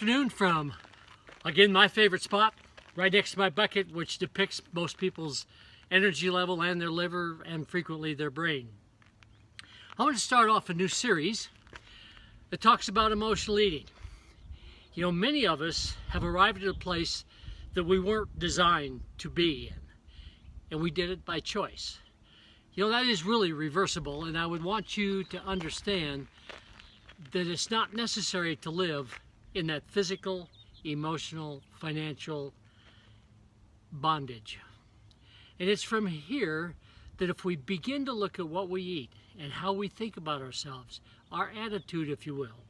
afternoon from, again, my favorite spot, right next to my bucket, which depicts most people's energy level and their liver and frequently their brain. I want to start off a new series that talks about emotional eating. You know, many of us have arrived at a place that we weren't designed to be in, and we did it by choice. You know, that is really reversible, and I would want you to understand that it's not necessary to live in that physical, emotional, financial bondage. And it's from here that if we begin to look at what we eat and how we think about ourselves, our attitude, if you will,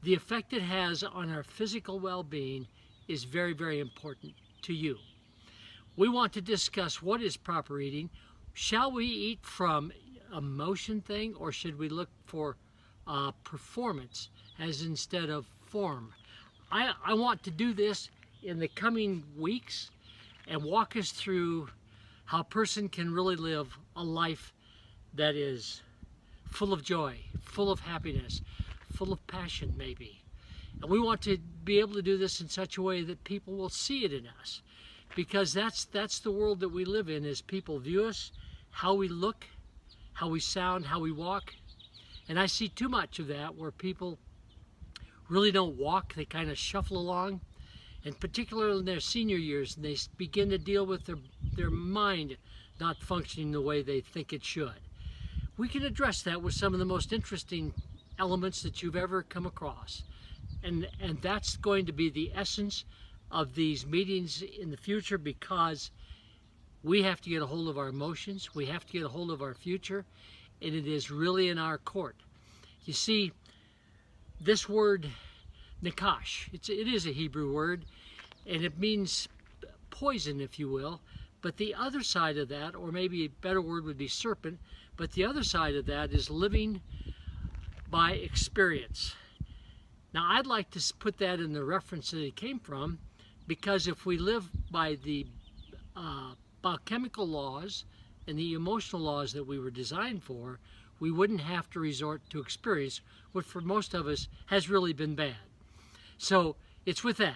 the effect it has on our physical well-being is very, very important to you. We want to discuss what is proper eating. Shall we eat from emotion thing, or should we look for performance as instead of form? I want to do this in the coming weeks and walk us through how a person can really live a life that is full of joy, full of happiness, full of passion maybe. And we want to be able to do this in such a way that people will see it in us, because that's the world that we live in, is people view us, how we look, how we sound, how we walk. And I see too much of that where people really don't walk, they kind of shuffle along, and particularly in their senior years, and they begin to deal with their mind not functioning the way they think it should. We can address that with some of the most interesting elements that you've ever come across. And that's going to be the essence of these meetings in the future, because we have to get a hold of our emotions, we have to get a hold of our future, and it is really in our court. You see, this word nakash, it is a Hebrew word, and it means poison, if you will, but the other side of that, or maybe a better word would be serpent, but the other side of that is living by experience. Now, I'd like to put that in the reference that it came from, because if we live by the biochemical laws and the emotional laws that we were designed for, we wouldn't have to resort to experience, what for most of us has really been bad. So it's with that.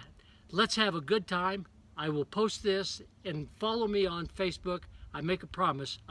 Let's have a good time. I will post this, and follow me on Facebook. I make a promise.